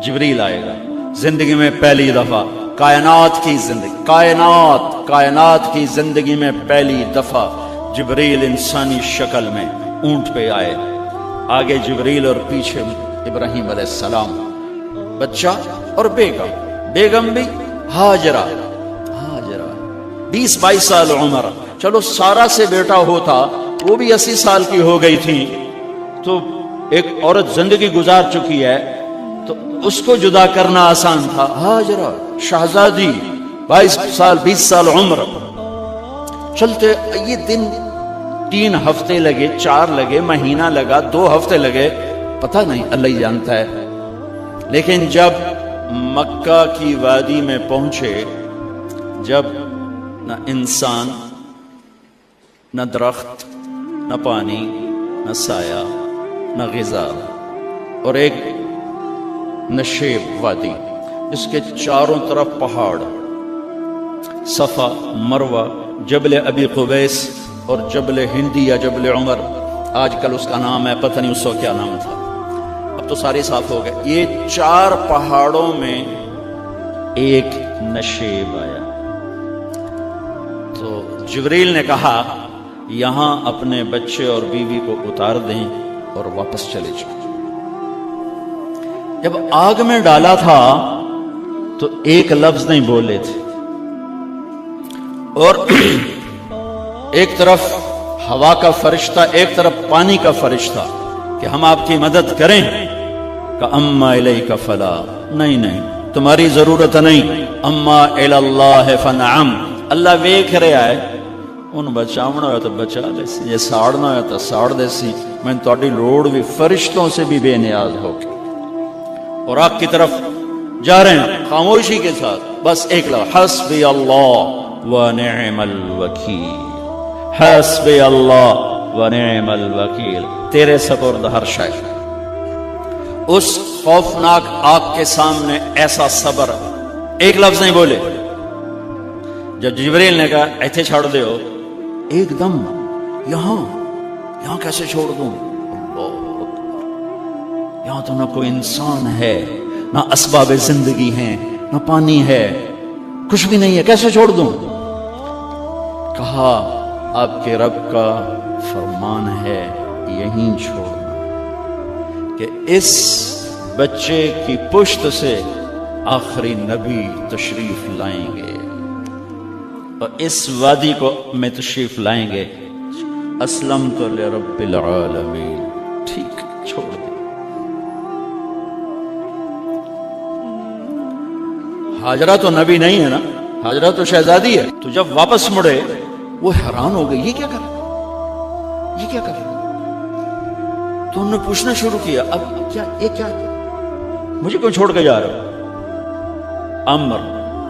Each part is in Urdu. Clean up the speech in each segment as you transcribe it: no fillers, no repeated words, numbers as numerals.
جبریل آئے گا زندگی میں پہلی دفعہ، کائنات کی زندگی میں پہلی دفعہ جبریل انسانی شکل میں اونٹ پہ آئے، آگے جبریل اور پیچھے ابراہیم علیہ السلام، بچہ اور بیگم بھی ہاجرہ 20-22 سال عمر. چلو سارا سے بیٹا ہوتا وہ بھی 80 سال کی ہو گئی تھی، تو ایک عورت زندگی گزار چکی ہے تو اس کو جدا کرنا آسان تھا. ہاجرہ شہزادی 20 سال عمر. چلتے یہ دن 3 ہفتے لگے، 4 لگے، مہینہ لگا، 2 ہفتے لگے، پتہ نہیں، اللہ ہی جانتا ہے. لیکن جب مکہ کی وادی میں پہنچے، جب نہ انسان، نہ درخت، نہ پانی، نہ سایہ، نہ غذا، اور ایک نشیب وادی جس کے چاروں طرف پہاڑ، صفا، مروہ، جبل ابی قبیس اور جبل ہندی یا جبل عمر، آج کل اس کا نام ہے، پتہ نہیں اس کو کیا نام تھا، اب تو سارے صاف ہو گئے. یہ 4 پہاڑوں میں ایک نشیب آیا. تو جبریل نے کہا یہاں اپنے بچے اور بیوی کو اتار دیں اور واپس چلے جائیں. جب آگ میں ڈالا تھا تو ایک لفظ نہیں بولے تھے، اور ایک طرف ہوا کا فرشتہ، ایک طرف پانی کا فرشتہ کہ ہم آپ کی مدد کریں. کہ اما الیک فلا، نہیں تمہاری ضرورت نہیں، اما اللہ فنعم، اللہ ویکھ رہا ہے، ان بچاونا ہوا تو بچا لے سی، یہ ساڑنا ہوا تو ساڑ دے سی، میں تہاڈی لوڑ بھی فرشتوں سے بھی بے نیاز ہو کے. اور آگ کی طرف جا رہے ہیں خاموشی کے ساتھ، بس ایک لفظ، حسبی اللہ ونعم الوکیل، حسبی اللہ ونعم الوکیل، تیرے سپرد ہر شے. اس خوفناک آگ کے سامنے ایسا صبر، ایک لفظ نہیں بولے. جب جبریل نے کہا ایتھے چھوڑ دے ہو، ایک دم یہاں کیسے چھوڑ دوں؟ یہاں تو نہ کوئی انسان ہے، نہ اسباب زندگی ہیں، نہ پانی ہے، کچھ بھی نہیں ہے، کیسے چھوڑ دوں؟ کہا آپ کے رب کا فرمان ہے یہیں چھوڑنا، کہ اس بچے کی پشت سے آخری نبی تشریف لائیں گے اور اس وادی کو میں تشریف لائیں گے. اسلمت لرب العالمین، ٹھیک چھوڑ دے. ہاجرہ تو نبی نہیں ہے نا، ہاجرہ تو شہزادی ہے. تو جب واپس مڑے وہ حیران ہو گئی، یہ کیا کر رہا؟ تو انہوں نے پوچھنا شروع کیا، اب یہ کیا مجھے کیوں چھوڑ کے جا رہا ہو؟ امر،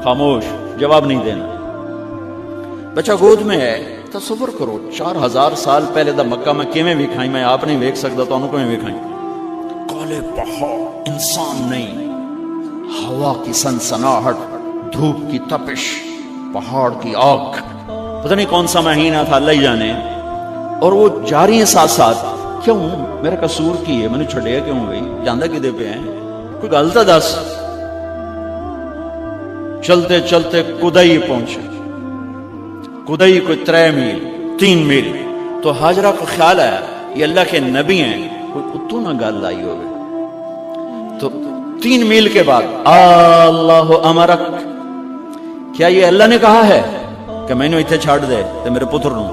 خاموش، جواب نہیں دینا. بچہ گود میں ہے. تصور کرو 4000 سال پہلے دا مکہ میں کیویں وکھائی، میں آپ نہیں ویکھ سکتا تو انہوں کیویں وکھائی؟ کالے پہاڑ، انسان نہیں، ہوا کی سنسناہٹ، دھوپ کی تپش، پہاڑ کی آگ، پتہ نہیں کون سا مہینہ تھا، اللہ ہی جانے. اور وہ جاری ہیں ساتھ ساتھ. کیوں؟ میرا قصور کی ہے، میں نے چھڑیا کیوں بھائی؟ جاندہ کدے پہ ہیں؟ کوئی غلطہ دس. چلتے چلتے کدئی پہنچے. کدئی کوئی 3 میل. تو ہاجرہ کو خیال آیا یہ اللہ کے نبی ہیں، کوئی اتو نہ گل آئی ہوگی. تو 3 میل کے بعد اللہ امرک، کیا یہ اللہ نے کہا ہے کہ میں نے اتنے چھاڑ دے تو میرے پتر نو؟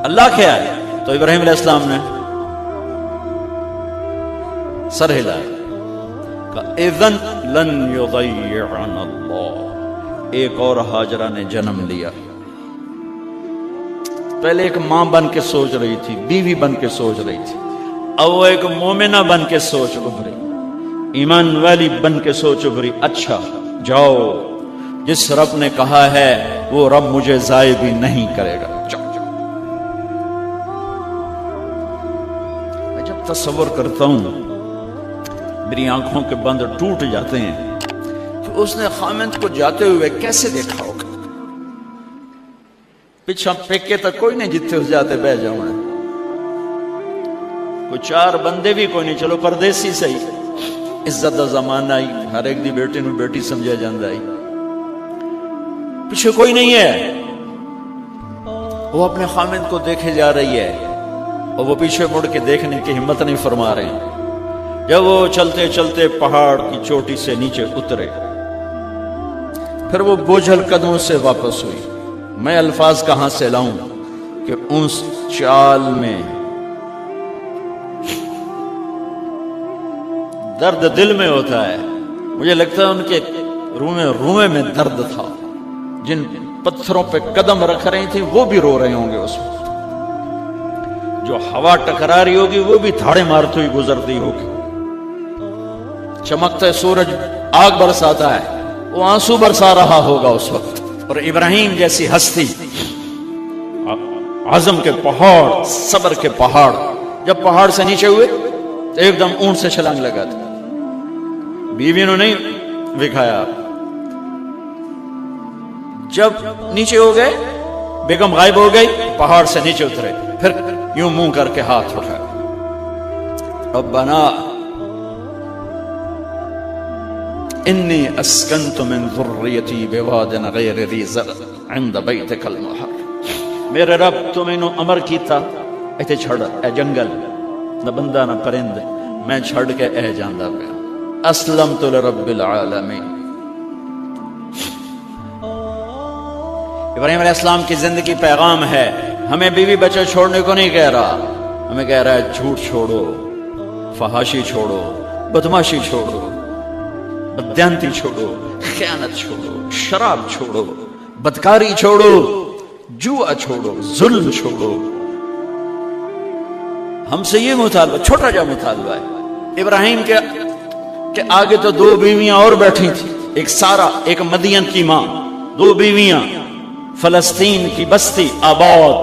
اللہ کیا ہے؟ تو ابراہیم علیہ السلام نے سر ہلایا کہ اذن لن یضیعنا اللہ. ایک اور ہاجرہ نے جنم لیا. پہلے ایک ماں بن کے سوچ رہی تھی، بیوی بن کے سوچ رہی تھی، اب وہ ایک مومنہ بن کے سوچ ابھری، ایمان والی بن کے سوچ ابھری. اچھا جاؤ، جس رب نے کہا ہے وہ رب مجھے ضائع بھی نہیں کرے گا. میں جب تصور کرتا ہوں میری آنکھوں کے بند ٹوٹ جاتے ہیں کہ اس نے خامند کو جاتے ہوئے کیسے دیکھا ہوگا. پچھا پیکے تک کوئی نہیں، جتنے اس جاتے بہ جاؤں، کوئی 4 بندے بھی کوئی نہیں، چلو پردیسی صحیح. عزت دا زمانہ آئی، ہر ایک دی بیٹی نو بیٹی سمجھا جاندہ آئی، پیچھے کوئی نہیں ہے، وہ اپنے خامد کو دیکھے جا رہی ہے اور وہ پیچھے مڑ کے دیکھنے کی ہمت نہیں فرما رہے ہیں۔ جب وہ چلتے چلتے پہاڑ کی چوٹی سے نیچے اترے، پھر وہ بوجھل قدموں سے واپس ہوئی۔ میں الفاظ کہاں سے لاؤں کہ اس چال میں درد دل میں ہوتا ہے۔ مجھے لگتا ہے ان کے روئے میں درد تھا، جن پتھروں پہ قدم رکھ رہی تھی وہ بھی رو رہے ہوں گے اس وقت، جو ہوا ٹکرا رہی ہوگی وہ بھی دھاڑے مارتی ہوئی گزرتی ہوگی، چمکتا سورج آگ برساتا ہے وہ آنسو برسا رہا ہوگا اس وقت۔ اور ابراہیم جیسی ہستی، عزم کے پہاڑ، صبر کے پہاڑ، جب پہاڑ سے نیچے ہوئے تو ایک دم اونٹ سے چھلانگ لگا تھا۔ بیوی نے نہیں دکھایا، جب نیچے ہو گئے بیگم غائب ہو گئی، پہاڑ سے نیچے اترے، پھر یوں منہ کر کے ہاتھ اٹھایا، ربنا انی اسکنت من ذریتی بواد غیر ذی زرع عند بیتک المحرم۔ میرے رب تو میں نے امر کیتا ایتھے چھڑ اے جنگل، نہ بندہ نہ پرند، میں چھڑ کے اے جاندہ پیا، اسلمت لرب العالمین۔ ابراہیم علیہ السلام کی زندگی پیغام ہے، ہمیں بیوی بچے چھوڑنے کو نہیں کہہ رہا، ہمیں کہہ رہا ہے جھوٹ چھوڑو، فحاشی چھوڑو، بدماشی چھوڑو، بددیانتی چھوڑو، خیانت چھوڑو، شراب چھوڑو، بدکاری چھوڑو، جوا چھوڑو، ظلم چھوڑو۔ ہم سے یہ مطالبہ، چھوٹا جا مطالبہ ہے۔ ابراہیم کے آگے تو دو بیویاں اور بیٹھی تھی، ایک سارا، ایک مدین کی ماں، دو بیویاں، فلسطین کی بستی آباد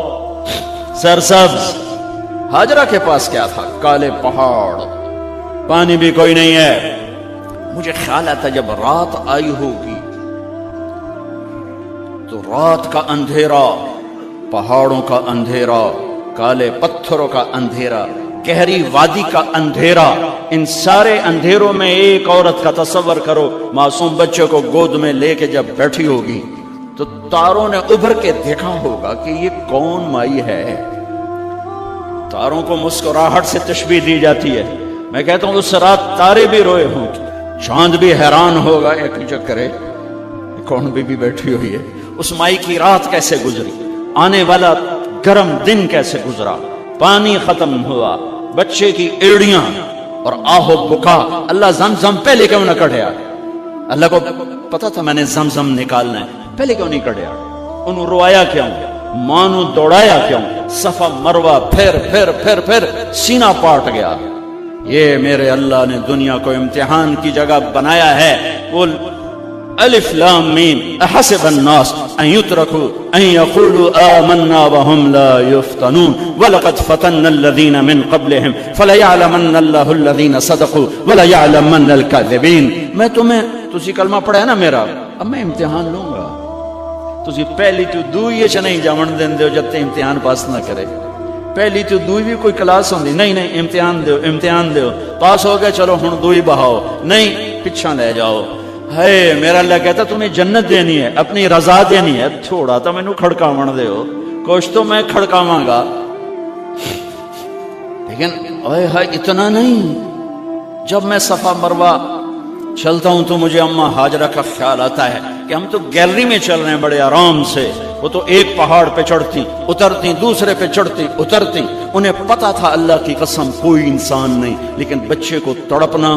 سرسبز۔ ہاجرہ کے پاس کیا تھا؟ کالے پہاڑ، پانی بھی کوئی نہیں ہے۔ مجھے خیال آتا جب رات آئی ہوگی تو رات کا اندھیرا، پہاڑوں کا اندھیرا، کالے پتھروں کا اندھیرا، گہری وادی کا اندھیرا، ان سارے اندھیروں میں ایک عورت کا تصور کرو، معصوم بچے کو گود میں لے کے جب بیٹھی ہوگی تو تاروں نے ابھر کے دیکھا ہوگا کہ یہ کون مائی ہے۔ تاروں کو مسکراہٹ سے تشبیہ دی جاتی ہے۔ میں کہتا ہوں اس رات تارے بھی روئے ہوں گے، چاند بھی حیران ہوگا، ایک چکرے کون بی بی بیٹھی ہوئی ہے، اس مائی کی رات کیسے گزری، آنے والا گرم دن کیسے گزرا، پانی ختم ہوا، بچے کی ایڑیاں اور آہو بکا۔ اللہ زمزم پہلے کیوں نہ کڑھیا؟ اللہ کو پتا تھا میں نے زمزم نکالنا ہے، پہلے کیوں نہیں کڑھیا؟ انہوں روایا کیوں؟ مانو دوڑایا کیوں؟ صفا مروہ پھر پھر پھر پھر سینہ پاٹ گیا۔ یہ میرے اللہ نے دنیا کو امتحان کی جگہ بنایا ہے۔ وہ الف لام میم احسب الناس ان يتركوا ان يقولوا آمنا وهم لا يفتنون ولقد فتنا الذين من قبلهم فليعلمن الله الذين صدقوا وليعلمن الكاذبين۔ میں تمہیں، تسی کلمہ پڑھا ہے نا میرا، اب میں امتحان لوں گا، تسی پہلی تو دوئی چ نہیں جاون دیندے ہو جب تے امتحان پاس نہ کرے۔ پہلی تو دوئی بھی کوئی کلاس ہوندی نہیں، نہیں امتحان دیو، امتحان دیو، پاس ہو گئے چلو ہن دوئی بہاؤ، نہیں پچھا لے جاؤ۔ ہے میرا اللہ کہتا تمہیں جنت دینی ہے، اپنی رضا دینی ہے، تھوڑا تو مینوں کھڑکاون دے ہو، کچھ تو میں کھڑکاواں گا، لیکن اوے ہائے اتنا نہیں۔ جب میں صفا مروہ چلتا ہوں تو مجھے اماں ہاجرہ کا خیال آتا ہے کہ ہم تو گیلری میں چل رہے ہیں بڑے آرام سے، وہ تو ایک پہاڑ پہ چڑھتی اترتی، دوسرے پہ چڑھتی اترتی، انہیں پتا تھا اللہ کی قسم کوئی انسان نہیں، لیکن بچے کو تڑپنا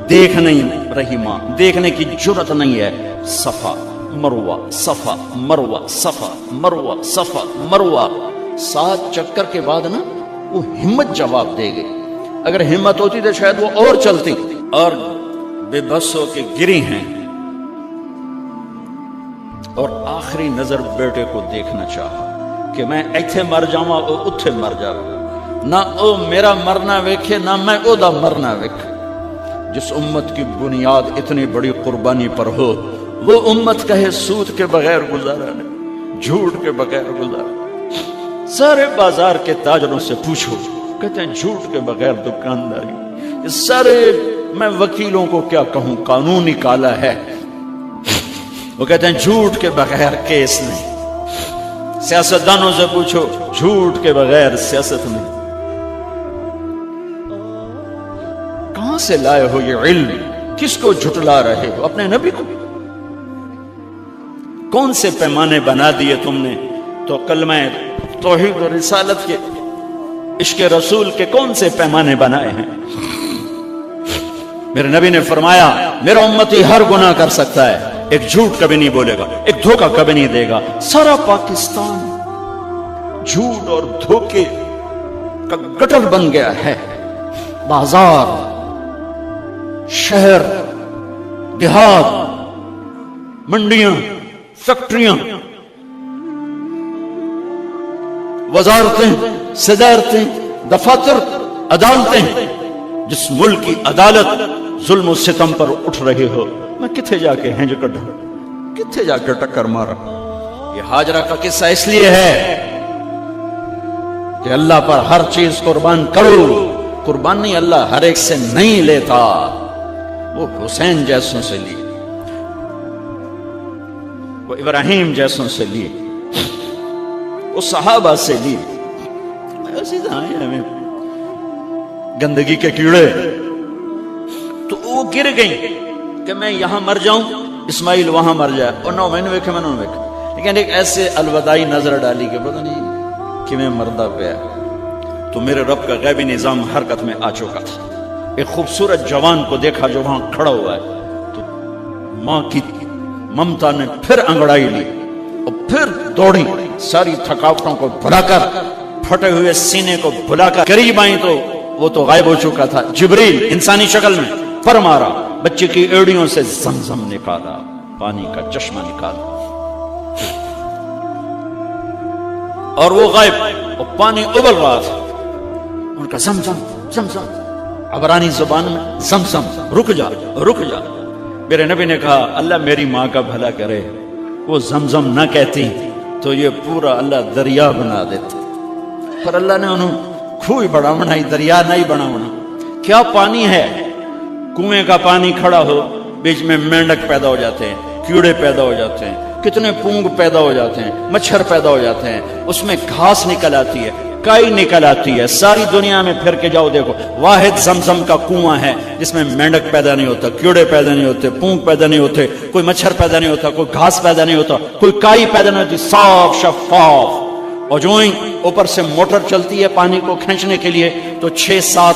دیکھ نہیں رہی ماں، دیکھنے کی جرت نہیں ہے۔ صفا مروہ، صفا مروہ، صفا مروہ، صفا مروہ، 7 چکر کے بعد نا وہ ہمت جواب دے گئی۔ اگر ہمت ہوتی تو شاید وہ اور چلتی، اور بے بس ہو کے گری ہیں، اور آخری نظر بیٹے کو دیکھنا چاہا کہ میں ایتھے مر جاواں او اتھے مر جاواں، نہ او میرا مرنا ویکھے نہ میں او دا مرنا ویکھے۔ جس امت کی بنیاد اتنی بڑی قربانی پر ہو، وہ امت کہے سود کے بغیر گزارا نہیں، جھوٹ کے بغیر گزارا۔ سارے بازار کے تاجروں سے پوچھو، کہتے ہیں جھوٹ کے بغیر دکانداری، سارے میں وکیلوں کو کیا کہوں، قانون نکالا ہے، وہ کہتے ہیں جھوٹ کے بغیر کیس نہیں، سیاستدانوں سے پوچھو جھوٹ کے بغیر سیاست نہیں۔ کہاں سے لائے ہو یہ علم؟ کس کو جھٹلا رہے ہو؟ اپنے نبی کو؟ کون سے پیمانے بنا دیے تم نے؟ تو کلمہ توحید و رسالت کے، عشق رسول کے کون سے پیمانے بنائے ہیں؟ میرے نبی نے فرمایا میرا امتی ہر گناہ کر سکتا ہے، ایک جھوٹ کبھی نہیں بولے گا، ایک دھوکہ کبھی نہیں دے گا۔ سارا پاکستان جھوٹ اور دھوکے کا گٹر بن گیا ہے، بازار، شہر، دیہات، منڈیاں، فیکٹریاں، وزارتیں، صدارتیں، دفاتر، عدالتیں، جس ملک کی عدالت ظلم و ستم پر اٹھ رہی ہو، میں کتھے جا کے ہینج کڈھا، کتھے جا کے ٹکر مارا۔ یہ ہاجرہ کا قصہ اس لیے ہے کہ اللہ پر ہر چیز قربان کرو، قربان نہیں، اللہ ہر ایک سے نہیں لیتا، وہ حسین جیسوں سے لیے، وہ ابراہیم جیسوں سے لیے، وہ صحابہ سے لیے۔ ایسی ہمیں گندگی کے کیڑے تو وہ گر گئیں کہ میں یہاں مر جاؤں، اسماعیل وہاں مر جائے، اور نہ میں نے ویکھے، میں نے ویکھے، لیکن ایک ایسے الوداعی نظر ڈالی کہ پتہ نہیں کہ میں مردہ پیا، تو میرے رب کا غیبی نظام حرکت میں آ چکا تھا۔ ایک خوبصورت جوان کو دیکھا جو وہاں کھڑا ہوا ہے، تو ماں کی ممتا نے پھر انگڑائی لی اور پھر دوڑی، ساری تھکاوٹوں کو بھلا کر، پھٹے ہوئے سینے کو بھلا کر قریب آئیں تو وہ تو غائب ہو چکا تھا۔ جبریل انسانی شکل میں پر مارا، بچے کی ایڑیوں سے زمزم نکالا، پانی کا چشمہ نکالا، اور وہ غائب، اور پانی ابل رہا تھا۔ ان کا زمزم زمزم، عبرانی زبان میں زمزم، رک جا رک جا۔ میرے نبی نے کہا اللہ میری ماں کا بھلا کرے، وہ زمزم نہ کہتی تو یہ پورا اللہ دریا بنا دیتا، پر اللہ نے انہوں کھوئی بڑا بنائی، دریا نہیں بنا بنا۔ کیا پانی ہے، کنویں کا پانی کھڑا ہو، بیچ میں مینڈک پیدا ہو جاتے ہیں، کیڑے پیدا ہو جاتے ہیں، کتنے پونگ پیدا ہو جاتے ہیں، مچھر پیدا ہو جاتے ہیں، اس میں گھاس نکل آتی ہے، کائی نکل آتی ہے۔ ساری دنیا میں پھر کے جاؤ دیکھو، واحد زمزم کا کنواں ہے جس میں مینڈک پیدا نہیں ہوتا، کیڑے پیدا نہیں ہوتے، پونگ پیدا نہیں ہوتے، کوئی مچھر پیدا نہیں ہوتا، کوئی گھاس پیدا نہیں ہوتا، کوئی کائی پیدا نہیں ہوتی، صاف شفاف۔ اور جو ہی اوپر سے موٹر چلتی ہے پانی کو کھینچنے کے لیے تو 6-7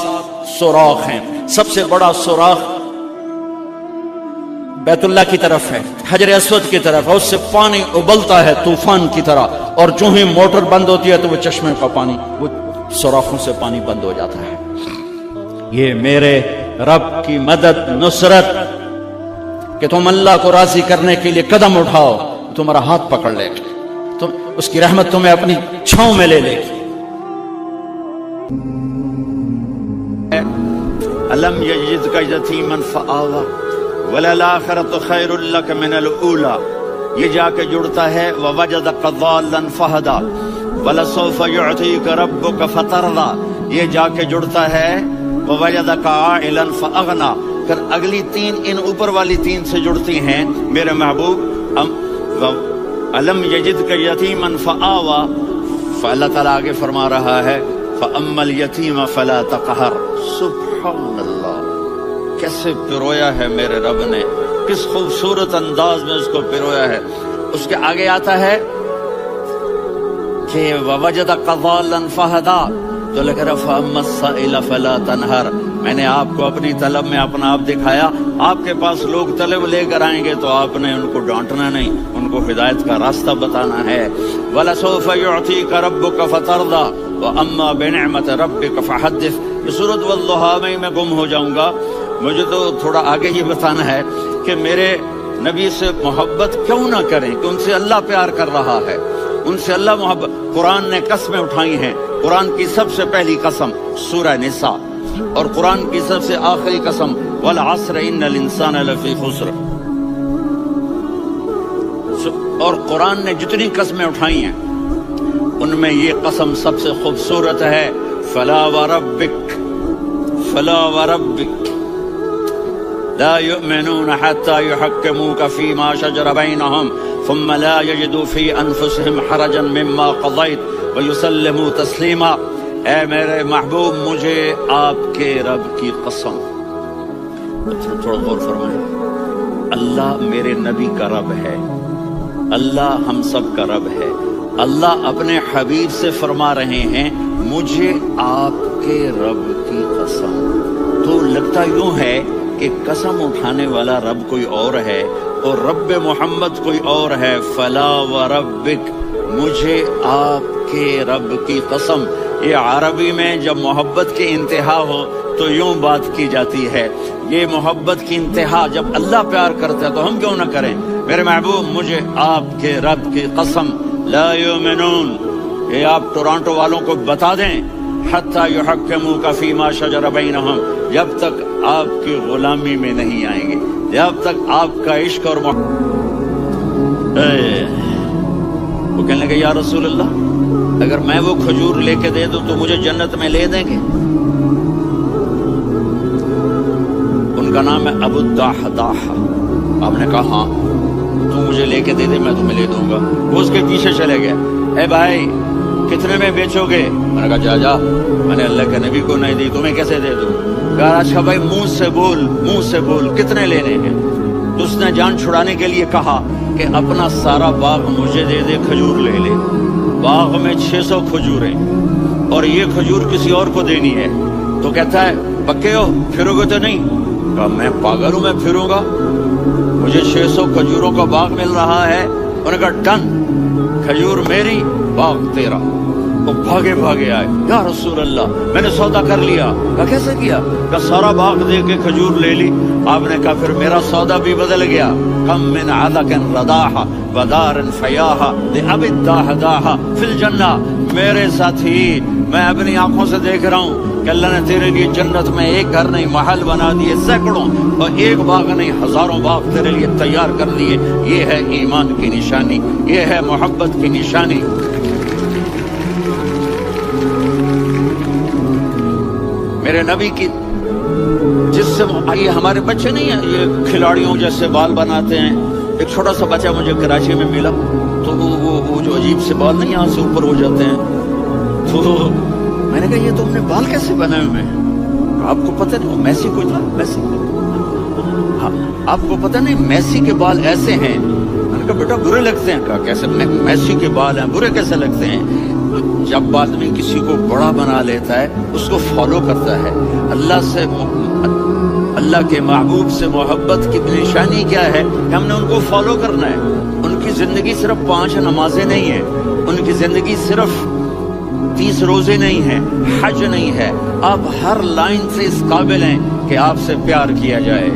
سوراخ ہیں۔ سب سے بڑا سوراخ بیت اللہ کی طرف ہے، حجر اسود کی طرف ہے، اس سے پانی ابلتا ہے طوفان کی طرح، اور جو ہی موٹر بند ہوتی ہے تو وہ چشمے کا پانی، وہ سوراخوں سے پانی بند ہو جاتا ہے۔ یہ میرے رب کی مدد، نصرت، کہ تم اللہ کو راضی کرنے کے لیے قدم اٹھاؤ، تمہارا ہاتھ پکڑ لے گا، تو اس کی رحمت تمہیں اپنی چھاؤں میں لے لے گی۔ الم یجدک یتیما فآوی وللآخرۃ خیر لک من الاولی، یہ جا کے جڑتا ہے ووجدک ضالا فہدی ولسوف یعطیک ربک فترضی، یہ جا کے جڑتا ہے ووجدک عائلا فاغنی، پھر اگلی تین ان اوپر والی تین سے جڑتی ہیں میرے محبوب۔ الم یجدک یتیما فآوی، فاللہ تعالیٰ آگے فرما رہا ہے فاما الیتیم فلا تقہر۔ سبحان اللہ، کیسے پرویا ہے میرے رب نے، کس خوبصورت انداز میں اس کو پرویا ہے۔ اس کے آگے آتا ہے کہ ووجدک ضالا فہدی، تو لکھ رہا فاما السائل فلا تنہر، میں نے آپ کو اپنی طلب میں اپنا آپ دکھایا، آپ کے پاس لوگ طلب لے کر آئیں گے تو آپ نے ان کو ڈانٹنا نہیں، ان کو ہدایت کا راستہ بتانا ہے۔ وَلَسَوْفَ يُعْطِيكَ رَبُّكَ فَتَرْضَى وَأَمَّا بِنِعْمَةِ رَبِّكَ فَحَدِّثْ۔ یہ سورۃ والضحیٰ میں گم ہو جاؤں گا، مجھے تو تھوڑا آگے یہ بتانا ہے کہ میرے نبی سے محبت کیوں نہ کریں، کہ ان سے اللہ پیار کر رہا ہے، ان سے اللہ محبت۔ قرآن نے قسمیں اٹھائی ہیں، قرآن کی سب سے پہلی قسم سورہ نساء، اور قرآن کی سب سے آخری قسم والعصر ان الانسان لفی خسر۔ اور قرآن نے جتنی قسمیں اٹھائی ہیں ان میں یہ قسم سب سے خوبصورت ہے، فلا وربک، فلا وربک، لا يؤمنون حتى يحكموك فيما شجر بينهم ثم لا يجدوا في انفسهم حرجا مما قضيت ويسلموا تسلیما۔ اے میرے محبوب مجھے آپ کے رب کی قسم، تھوڑا غور فرمائیں، اللہ میرے نبی کا رب ہے، اللہ ہم سب کا رب ہے، اللہ اپنے حبیب سے فرما رہے ہیں مجھے آپ کے رب کی قسم۔ تو لگتا یوں ہے کہ قسم اٹھانے والا رب کوئی اور ہے اور رب محمد کوئی اور ہے۔ فلا وربک، مجھے آپ کے رب کی قسم۔ یہ عربی میں جب محبت کی انتہا ہو تو یوں بات کی جاتی ہے، یہ محبت کی انتہا جب اللہ پیار کرتا ہے تو ہم کیوں نہ کریں۔ میرے محبوب مجھے آپ کے رب کی قسم، لا یؤمنون، یہ آپ ٹورانٹو والوں کو بتا دیں، حتی یحکموک فیما شجر بینہم، جب تک آپ کی غلامی میں نہیں آئیں گے، جب تک آپ کا عشق اور محبت۔ وہ کہنے لگے یا رسول اللہ اگر میں وہ کھجور لے کے دے دوں تو مجھے جنت میں لے دیں گے؟ ان کا نام ہے ابو الدحداح۔ آپ نے کہا ہاں تو مجھے لے کے دے دے میں تمہیں لے دوں گا۔ وہ اس کے پیچھے چلے گئے، اے بھائی کتنے میں بیچو گے؟ میں نے کہا جا میں نے اللہ کے نبی کو نہیں دی، تمہیں کیسے دے دوں؟ کہا اچھا بھائی منہ سے بول کتنے لینے ہیں؟ تو اس نے جان چھڑانے کے لیے کہا کہ اپنا سارا باغ مجھے دے دے، کھجور لے لے۔ باغ میں 600 کھجوریں اور یہ کھجور کسی اور کو دینی ہے۔ تو کہتا ہے پکے ہو، پھرو گے تو نہیں؟ کہا میں پاگل ہوں، میں پھروں گا؟ مجھے 600 کھجوروں کا باغ مل رہا ہے۔ انہوں نے کہا ڈن، کھجور میری، باغ تیرا۔ وہ بھاگے آئے، یا رسول اللہ میں نے سودا کر لیا۔ کہا کیسے کیا؟ کہا سارا باغ دے کے کھجور لے لی۔ آپ نے کہا پھر میرا سودا بھی بدل گیا۔ کم من عدق رداح ودار فیاح لأبی الدحداح فی الجنہ۔ میرے ساتھی میں اپنی آنکھوں سے دیکھ رہا ہوں کہ اللہ نے تیرے لیے جنت میں ایک گھر نہیں محل بنا دیے، سینکڑوں، اور ایک باغ نہیں ہزاروں باغ تیرے لیے تیار کر دیے۔ یہ ہے ایمان کی نشانی، یہ ہے محبت کی نشانی۔ میرے نبی کی جس سے یہ ہمارے بچے نہیں ہیں، یہ کھلاڑیوں جیسے بال بناتے ہیں۔ ایک چھوٹا سا بچہ مجھے کراچی میں ملا، تو وہ جو عجیب سے بال نہیں یہاں سے اوپر ہو جاتے ہیں، تو میں نے کہا یہ تم نے بال کیسے بنائے ہوئے ہیں؟ آپ کو پتہ نہیں میسی کوئی تھا، میسی آپ کو پتہ نہیں میسی کے بال ایسے ہیں؟ میں نے کہا بیٹا برے لگتے ہیں۔ کہا کیسے؟ میسی کے بال ہیں برے کیسے لگتے ہیں؟ جب آدمی کسی کو بڑا بنا لیتا ہے اس کو فالو کرتا ہے۔ اللہ کے محبوب سے محبت کی نشانی کیا ہے کہ ہم نے ان کو فالو کرنا ہے۔ ان کی زندگی صرف 5 نمازیں نہیں ہیں، ان کی زندگی صرف 30 روزے نہیں ہیں، حج نہیں ہے۔ آپ ہر لائن سے اس قابل ہیں کہ آپ سے پیار کیا جائے۔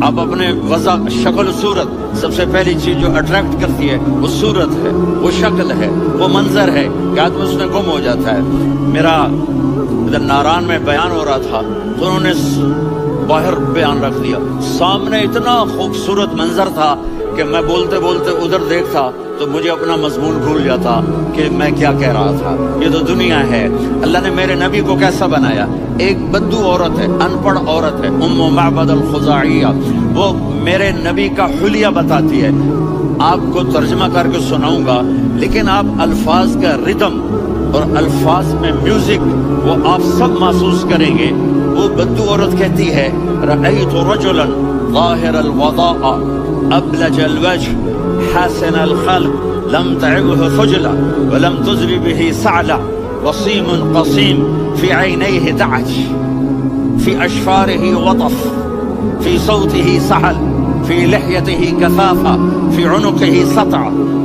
آپ اپنے وضع، شکل و صورت، سب سے پہلی چیز جو اٹریکٹ کرتی ہے وہ صورت ہے، وہ شکل ہے، وہ منظر ہے کہ آدمی اس میں گم ہو جاتا ہے۔ میرا ادھر ناران میں بیان ہو رہا تھا تو انہوں نے باہر بیان رکھ دیا، سامنے اتنا خوبصورت منظر تھا کہ میں بولتے ادھر دیکھتا تو مجھے اپنا مضمون بھول جاتا کہ میں کیا کہہ رہا تھا۔ یہ تو دنیا ہے۔ اللہ نے میرے نبی کو کیسا بنایا؟ ایک بدو عورت ہے، ان پڑھ عورت ہے، ام معبد الخزاعیہ، وہ میرے نبی کا حلیہ بتاتی ہے۔ آپ کو ترجمہ کر کے سناؤں گا، لیکن آپ الفاظ کا ردم اور الفاظ میں میوزک وہ آپ سب محسوس کریں گے۔ وہ بدو عورت کہتی ہے رأیت رجلا ظاہر الوضاء ابلج الوجه حسن الخلق لم تعبه خجلة ولم تزر به سعلة وصيم قصيم في عينيه دعج في أشفاره وطف في صوته سحل في لحيته كثافة في عنقه سطع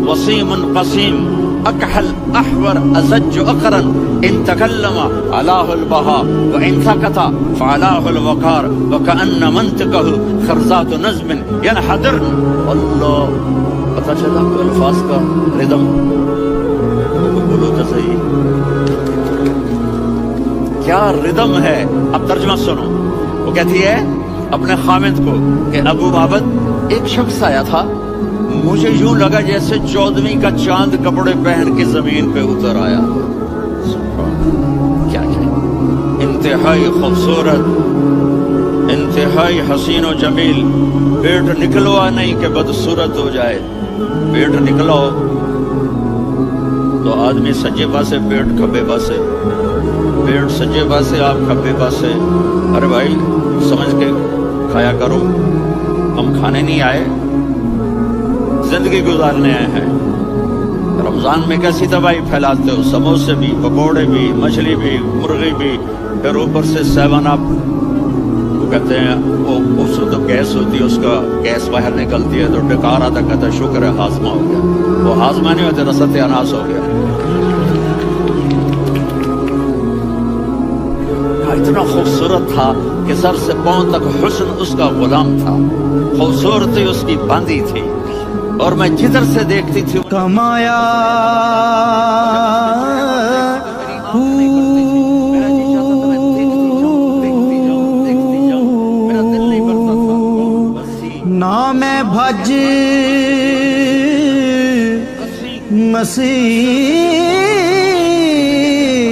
وصيم قصيم أكحل أحور أزج أقرن إن تكلم علاه البهاء وإن سكت فعلاه الوقار وكأن منطقه خرزات نزم ينحدرن۔ اللہ پتہ چلا الفاظ کا ردم؟ بولو تو صحیح، کیا ردم ہے؟ اب ترجمہ سنو۔ وہ کہتی ہے اپنے خامد کو کہ ابو بابد ایک شخص آیا تھا، مجھے یوں لگا جیسے 14ویں کا چاند کپڑے پہن کے زمین پہ اتر آیا۔ کیا انتہائی خوبصورت انتہائی حسین و جمیل. پیٹ نکلوا نہیں کہ بدصورت ہو جائے. پیٹ نکلو تو آدمی سجے پاسے پیٹ کھبے پاسے، پیٹ سجے پاسے آپ کھبے پاسے. ارے بھائی سمجھ کے کھایا کرو، ہم کھانے نہیں آئے، زندگی گزارنے آئے ہیں. رمضان میں کیسی تباہی پھیلاتے ہو، سموسے بھی، پکوڑے بھی، مچھلی بھی، مرغی بھی، پھر اوپر سے 7 اپ. وہ کہتے ہیں وہ اس تو گیس ہوتی ہے، اس کا گیس باہر نکلتی ہے تو ڈکار آتا، کہتا ہے شکر ہے ہاضمہ ہو گیا. وہ ہاضمہ نہیں ہوتے، رسط اناس ہو گیا. اتنا خوبصورت تھا کہ سر سے پاؤں تک حسن اس کا غلام تھا، خوبصورتی اس کی باندھی تھی، اور میں جدھر سے دیکھتی تھی کمایا نہ میں بھج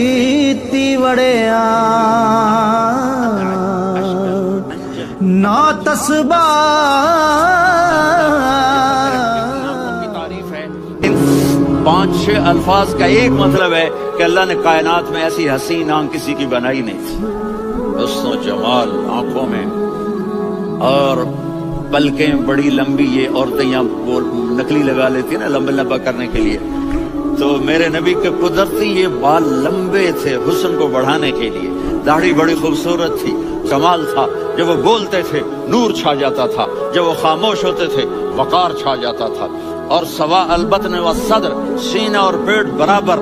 مسیتی وڑیا نہ تسبہ. 5-6 الفاظ کا ایک مطلب ہے کہ اللہ نے کائنات میں ایسی حسین آنکھ کسی کی بنائی نہیں تھی. حسن و جمال آنکھوں میں، اور پلکیں بڑی لمبی. یہ عورتیں یہاں وہ نکلی لگا لیتی ہیں نا لمبا کرنے کے لیے، تو میرے نبی کے قدرتی یہ بال لمبے تھے حسن کو بڑھانے کے لیے. داڑھی بڑی خوبصورت تھی، کمال تھا. جب وہ بولتے تھے نور چھا جاتا تھا، جب وہ خاموش ہوتے تھے وقار چھا جاتا تھا. اور سوا البطن و صدر، سینہ اور پیٹ برابر،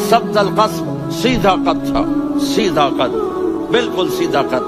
سبت القصب، سیدھا قد تھا، سیدھا قد، بالکل سیدھا قد.